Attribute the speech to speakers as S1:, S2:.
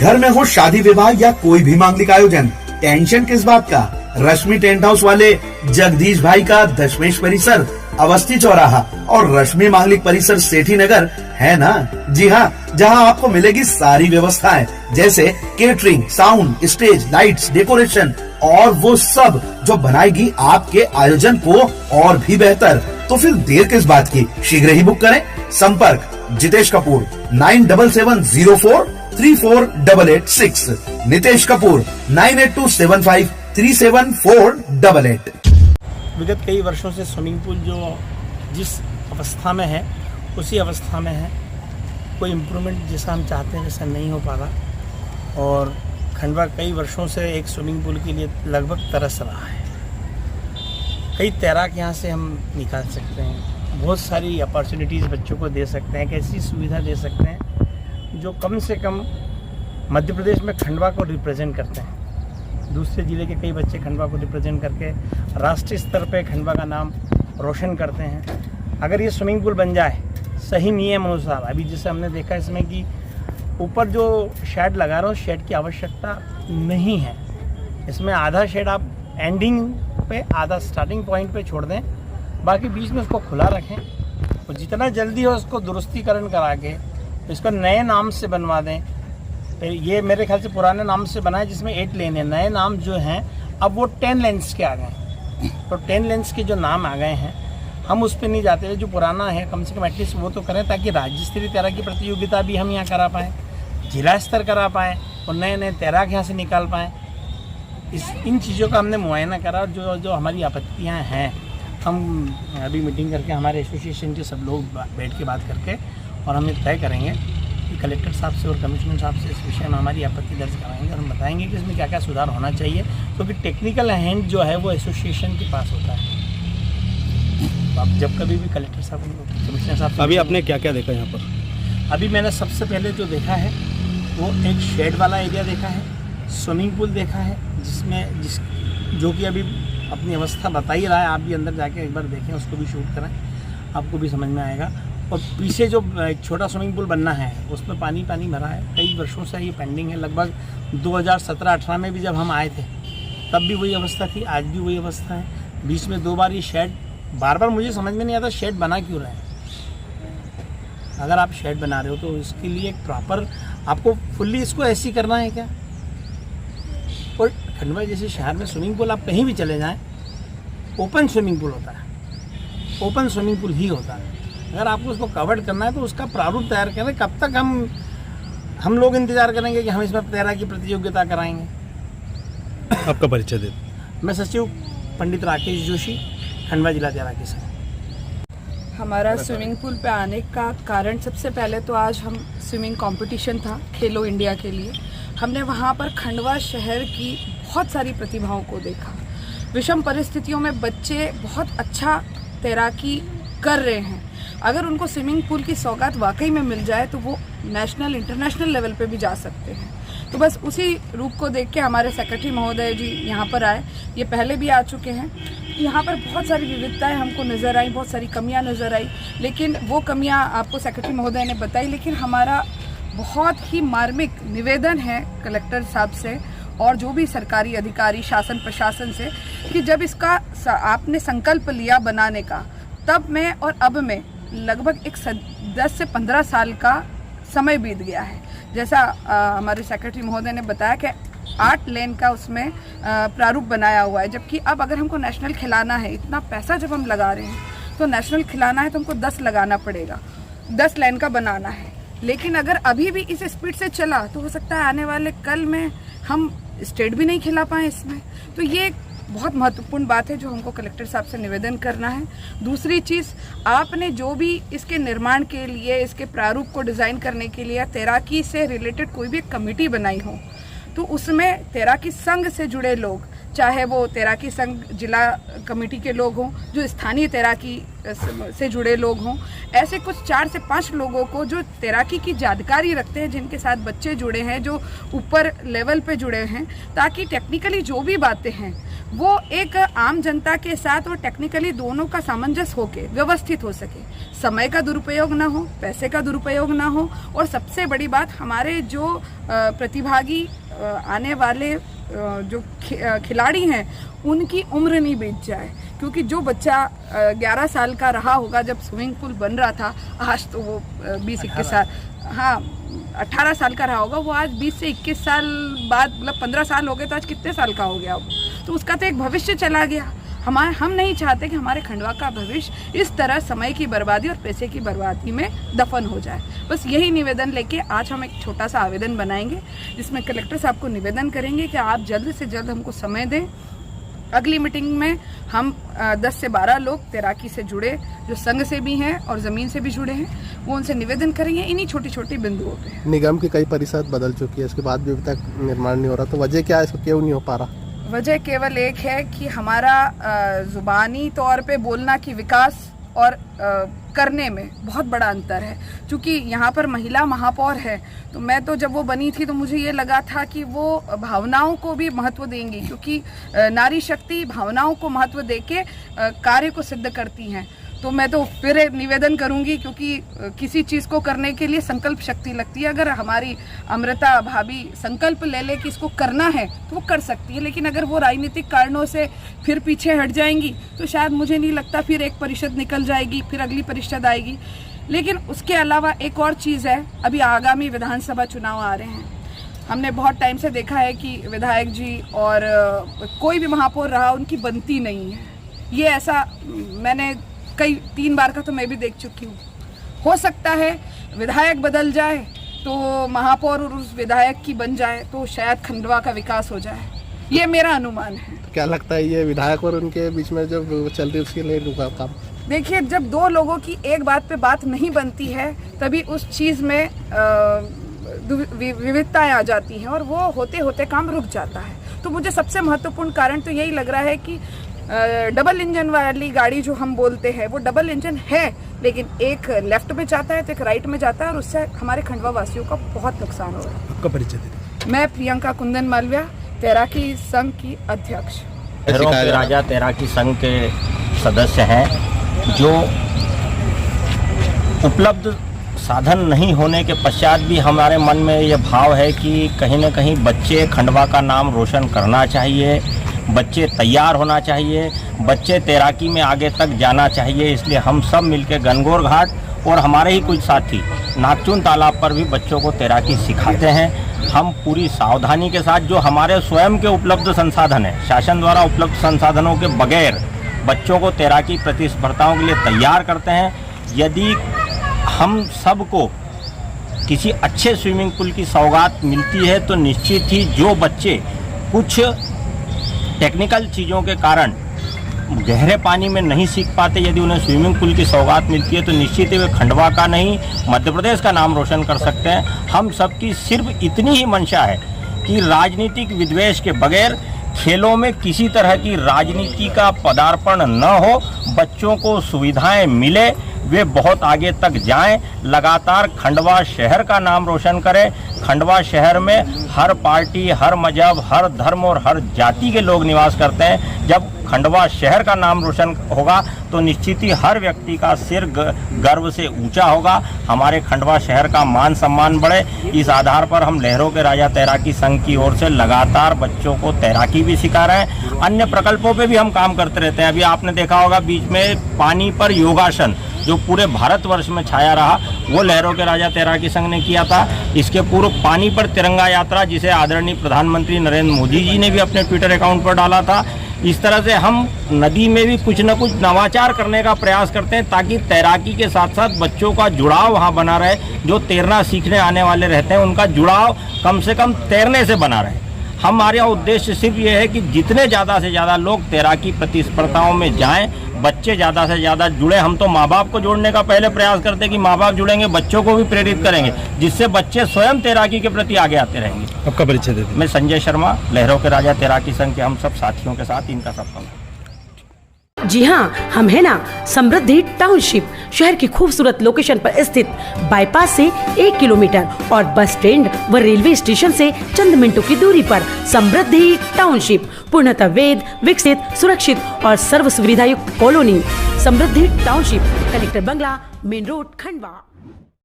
S1: घर में हो शादी विवाह या कोई भी मांगलिक आयोजन, टेंशन किस बात का। रश्मि टेंट हाउस वाले जगदीश भाई का दशमेश परिसर, अवस्थी चौराहा और रश्मि मांगलिक परिसर सेठी नगर है ना। जी हाँ, जहाँ आपको मिलेगी सारी व्यवस्थाएं जैसे catering, sound, stage, lights, decoration और वो सब जो बनाएगी आपके आयोजन को और भी बेहतर। तो फिर देर किस बात की, शीघ्र ही बुक करें। संपर्क जितेश कपूर 9770434886, नितेश कपूर 9827537488।
S2: विगत कई वर्षों से स्विमिंग पूल जो जिस अवस्था में है उसी अवस्था में है, कोई इम्प्रूवमेंट जैसा हम चाहते हैं वैसा नहीं हो पा रहा। और खंडवा कई वर्षों से एक स्विमिंग पूल के लिए लगभग तरस रहा है। कई तैराक यहाँ से हम निकाल सकते हैं, बहुत सारी अपॉर्चुनिटीज़ बच्चों को दे सकते हैं, एक ऐसी सुविधा दे सकते हैं जो कम से कम मध्य प्रदेश में खंडवा को रिप्रेजेंट करते हैं। दूसरे ज़िले के कई बच्चे खंडवा को रिप्रेजेंट करके राष्ट्रीय स्तर पे खंडवा का नाम रोशन करते हैं। अगर ये स्विमिंग पूल बन जाए सही नियम अनुसार, अभी जैसे हमने देखा इसमें कि ऊपर जो शेड लगा रहा हूँ, शेड की आवश्यकता नहीं है। इसमें आधा शेड आप एंडिंग पे, आधा स्टार्टिंग पॉइंट पे छोड़ दें, बाकी बीच में उसको खुला रखें और जितना जल्दी हो उसको दुरुस्तीकरण करा के इसको नए नाम से बनवा दें। ये मेरे ख्याल से पुराने नाम से बना है जिसमें 8 लेन है, नए नाम जो हैं अब वो 10 लेन्स के आ गए। तो 10 लेन्स के जो नाम आ गए हैं हम उस पर नहीं जाते, जो पुराना है कम से कम एटलीस्ट वो तो करें, ताकि राज्य स्तरीय तैराकी प्रतियोगिता भी हम यहाँ करा पाएँ, जिला स्तर करा पाएँ और नए नए तैराक यहाँ से निकाल पाएँ। इन चीज़ों का हमने मुआयना करा और जो हमारी आपत्तियाँ हैं हम अभी मीटिंग करके हमारे एसोसिएशन के सब लोग बैठ के बात करके और हम ये तय करेंगे कि कलेक्टर साहब से और कमिश्नर साहब से इस विषय में हमारी आपत्ति दर्ज कराएंगे और हम बताएंगे कि इसमें क्या क्या सुधार होना चाहिए, क्योंकि टेक्निकल हैंड जो है वो एसोसिएशन के पास होता है। तो आप जब कभी भी कलेक्टर साहब, कमिश्नर साहब,
S3: अभी आपने क्या क्या देखा यहाँ पर?
S2: अभी मैंने सबसे पहले जो देखा है वो एक शेड वाला एरिया देखा है, स्विमिंग पूल देखा है जो कि अभी अपनी अवस्था बता ही रहा है। आप भी अंदर जाके एक बार देखें, उसको भी शूट करें, आपको भी समझ में आएगा। और पीछे जो एक छोटा स्विमिंग पूल बनना है उसमें पानी भरा है, कई वर्षों से ये पेंडिंग है। लगभग 2017-18 में भी जब हम आए थे तब भी वही अवस्था थी, आज भी वही अवस्था है। बीच में 2 बार ये शेड, बार मुझे समझ में नहीं आता शेड बना क्यों रहे हैं। अगर आप शेड बना रहे हो तो इसके लिए एक प्रॉपर आपको फुल्ली इसको ऐसी करना है क्या। और खंडवा जैसे शहर में स्विमिंग पूल आप कहीं भी चले जाएं, ओपन स्विमिंग पूल होता है, ओपन स्विमिंग पूल ही होता है। अगर आपको उसको कवर करना है तो उसका प्रारूप तैयार करें। कब तक हम लोग इंतजार करेंगे कि हम इसमें तैराकी प्रतियोगिता कराएंगे।
S3: आपका परिचय दे।
S2: मैं सचिव पंडित राकेश जोशी, खंडवा जिला तैराकी संघ।
S4: हमारा स्विमिंग पूल पे आने का कारण सबसे पहले तो आज हम स्विमिंग कंपटीशन था खेलो इंडिया के लिए, हमने वहाँ पर खंडवा शहर की बहुत सारी प्रतिभाओं को देखा। विषम परिस्थितियों में बच्चे बहुत अच्छा तैराकी कर रहे हैं। अगर उनको स्विमिंग पूल की सौगात वाकई में मिल जाए तो वो नेशनल इंटरनेशनल लेवल पे भी जा सकते हैं। तो बस उसी रूप को देख के हमारे सेक्रेटरी महोदय जी यहाँ पर आए, ये पहले भी आ चुके हैं। यहाँ पर बहुत सारी विविधताएं हमको नज़र आई, बहुत सारी कमियाँ नज़र आई, लेकिन वो कमियाँ आपको सेक्रेटरी महोदय ने बताई। लेकिन हमारा बहुत ही मार्मिक निवेदन है कलेक्टर साहब से और जो भी सरकारी अधिकारी, शासन प्रशासन से, कि जब इसका आपने संकल्प लिया बनाने का, तब में और अब में लगभग 10 से 15 साल का समय बीत गया है। जैसा हमारे सेक्रेटरी महोदय ने बताया कि 8 लेन का उसमें प्रारूप बनाया हुआ है, जबकि अब अगर हमको नेशनल खिलाना है, इतना पैसा जब हम लगा रहे हैं तो नेशनल खिलाना है तो हमको 10 लगाना पड़ेगा, 10 लेन का बनाना है। लेकिन अगर अभी भी इस स्पीड से चला तो हो सकता है आने वाले कल में हम स्टेट भी नहीं खिला पाएँ इसमें। तो ये बहुत महत्वपूर्ण बात है जो हमको कलेक्टर साहब से निवेदन करना है। दूसरी चीज़, आपने जो भी इसके निर्माण के लिए, इसके प्रारूप को डिज़ाइन करने के लिए तैराकी से रिलेटेड कोई भी एक कमेटी बनाई हो, तो उसमें तैराकी संघ से जुड़े लोग, चाहे वो तैराकी संघ जिला कमेटी के लोग हों, जो स्थानीय तैराकी से जुड़े लोग हों, ऐसे कुछ 4 से 5 लोगों को जो तैराकी की जानकारी रखते हैं, जिनके साथ बच्चे जुड़े हैं, जो ऊपर लेवल पे जुड़े हैं, ताकि टेक्निकली जो भी बातें हैं वो एक आम जनता के साथ और टेक्निकली दोनों का सामंजस्य होके व्यवस्थित हो सके, समय का दुरुपयोग ना हो, पैसे का दुरुपयोग ना हो, और सबसे बड़ी बात हमारे जो प्रतिभागी आने वाले जो खिलाड़ी हैं उनकी उम्र नहीं बीत जाए, क्योंकि जो बच्चा 11 साल का रहा होगा जब स्विमिंग पूल बन रहा था, आज तो वो 20-21 साल, हाँ 18 साल का रहा होगा, वो आज 20 से 21 साल बाद, मतलब 15 साल हो गए तो आज कितने साल का हो गया वो, तो उसका तो एक भविष्य चला गया। हम नहीं चाहते कि हमारे खंडवा का भविष्य इस तरह समय की बर्बादी और पैसे की बर्बादी में दफन हो जाए। बस यही निवेदन लेके आज हम एक छोटा सा आवेदन बनाएंगे, जिसमें कलेक्टर साहब को निवेदन करेंगे कि आप जल्द से जल्द हमको समय दें। अगली मीटिंग में हम 10 से 12 लोग तैराकी से जुड़े, जो संघ से भी हैं और ज़मीन से भी जुड़े हैं, वो उनसे निवेदन करेंगे इन्हीं छोटी छोटी बिंदुओं पे।
S5: निगम की कई परिषद बदल चुकी है, इसके बाद भी अभी तक निर्माण नहीं हो रहा, तो वजह क्या है, इसको क्यों नहीं हो पा रहा?
S4: वजह केवल एक है कि हमारा ज़ुबानी तौर पे बोलना की विकास और करने में बहुत बड़ा अंतर है। क्योंकि यहाँ पर महिला महापौर है, तो मैं तो जब वो बनी थी तो मुझे ये लगा था कि वो भावनाओं को भी महत्व देंगी, क्योंकि नारी शक्ति भावनाओं को महत्व देके कार्य को सिद्ध करती हैं। तो मैं तो फिर निवेदन करूंगी, क्योंकि किसी चीज़ को करने के लिए संकल्प शक्ति लगती है। अगर हमारी अमृता भाभी संकल्प ले कि इसको करना है तो वो कर सकती है, लेकिन अगर वो राजनीतिक कारणों से फिर पीछे हट जाएंगी तो शायद मुझे नहीं लगता फिर एक परिषद निकल जाएगी, फिर अगली परिषद आएगी। लेकिन उसके अलावा एक और चीज़ है, अभी आगामी विधानसभा चुनाव आ रहे हैं। हमने बहुत टाइम से देखा है कि विधायक जी और कोई भी महापौर रहा, उनकी बनती नहीं है। ये ऐसा मैंने 3 बार का तो मैं भी देख चुकी हूँ। हो सकता है विधायक बदल जाए तो महापौर और उस विधायक की बन जाए तो शायद खंडवा का विकास हो जाए, ये मेरा अनुमान है।
S5: तो क्या लगता है ये विधायक और उनके बीच में जो चल रही है उसके लिए रुका काम?
S4: देखिए, जब 2 लोगों की एक बात पे बात नहीं बनती है तभी उस चीज़ में विविधताएं आ जाती हैं और वो होते होते काम रुक जाता है। तो मुझे सबसे महत्वपूर्ण कारण तो यही लग रहा है कि डबल इंजन वाली गाड़ी जो हम बोलते हैं वो डबल इंजन है, लेकिन एक लेफ्ट में जाता है तो एक राइट में जाता है, और उससे हमारे खंडवा वासियों का बहुत नुकसान हो रहा है।
S3: आपका परिचय दीजिए।
S4: मैं प्रियंका कुंदन मालविया, तैराकी संघ की अध्यक्ष।
S6: लहरों के राजा तैराकी संघ के सदस्य हैं। जो उपलब्ध साधन नहीं होने के पश्चात भी हमारे मन में ये भाव है कि कहीं न कहीं बच्चे खंडवा का नाम रोशन करना चाहिए, बच्चे तैयार होना चाहिए, बच्चे तैराकी में आगे तक जाना चाहिए। इसलिए हम सब मिलकर गनगौर घाट और हमारे ही कुछ साथी नागचुन तालाब पर भी बच्चों को तैराकी सिखाते हैं। हम पूरी सावधानी के साथ, जो हमारे स्वयं के उपलब्ध संसाधन है, शासन द्वारा उपलब्ध संसाधनों के बगैर बच्चों को तैराकी प्रतिस्पर्धाओं के लिए तैयार करते हैं। यदि हम सबको किसी अच्छे स्विमिंग पूल की सौगात मिलती है तो निश्चित ही जो बच्चे कुछ टेक्निकल चीज़ों के कारण गहरे पानी में नहीं सीख पाते, यदि उन्हें स्विमिंग पूल की सौगात मिलती है तो निश्चित ही वे खंडवा का नहीं मध्य प्रदेश का नाम रोशन कर सकते हैं। हम सबकी सिर्फ इतनी ही मंशा है कि राजनीतिक विद्वेष के बगैर खेलों में किसी तरह की राजनीति का पदार्पण न हो, बच्चों को सुविधाएं मिले, वे बहुत आगे तक जाएं, लगातार खंडवा शहर का नाम रोशन करें। खंडवा शहर में हर पार्टी, हर मजहब, हर धर्म और हर जाति के लोग निवास करते हैं। जब खंडवा शहर का नाम रोशन होगा तो निश्चित ही हर व्यक्ति का सिर गर्व से ऊंचा होगा, हमारे खंडवा शहर का मान सम्मान बढ़े। इस आधार पर हम लहरों के राजा तैराकी संघ की ओर से लगातार बच्चों को तैराकी भी सिखा रहे हैं। अन्य प्रकल्पों पे भी हम काम करते रहते हैं। अभी आपने देखा होगा बीच में पानी पर योगासन जो पूरे भारतवर्ष में छाया रहा, वो लहरों के राजा तैराकी संघ ने किया था। इसके पूर्व पानी पर तिरंगा यात्रा, जिसे आदरणीय प्रधानमंत्री नरेंद्र मोदी जी ने भी अपने ट्विटर अकाउंट पर डाला था। इस तरह से हम नदी में भी कुछ न कुछ नवाचार करने का प्रयास करते हैं, ताकि तैराकी के साथ साथ बच्चों का जुड़ाव वहाँ बना रहे। जो तैरना सीखने आने वाले रहते हैं उनका जुड़ाव कम से कम तैरने से बना रहे। हमारा उद्देश्य सिर्फ ये है कि जितने ज़्यादा से ज़्यादा लोग तैराकी प्रतिस्पर्धाओं में जाएं, बच्चे ज़्यादा से ज़्यादा जुड़े। हम तो माँ बाप को जोड़ने का पहले प्रयास करते हैं कि माँ बाप जुड़ेंगे, बच्चों को भी प्रेरित करेंगे, जिससे बच्चे स्वयं तैराकी के प्रति आगे आते रहेंगे।
S3: आपका परिचय दीजिए।
S6: मैं संजय शर्मा, लहरों के राजा तैराकी संघ के हम सब साथियों के साथ इनका सबका
S7: जी हाँ, हम है ना समृद्धि टाउनशिप, शहर की खूबसूरत लोकेशन पर स्थित, बाईपास से 1 किलोमीटर और बस स्टैंड व रेलवे स्टेशन से चंद मिनटों की दूरी पर समृद्धि टाउनशिप, पूर्णतः वेद विकसित, सुरक्षित और सर्व सुविधायुक्त कॉलोनी। समृद्धि टाउनशिप, कलेक्टर बंगला, मेन रोड, खंडवा।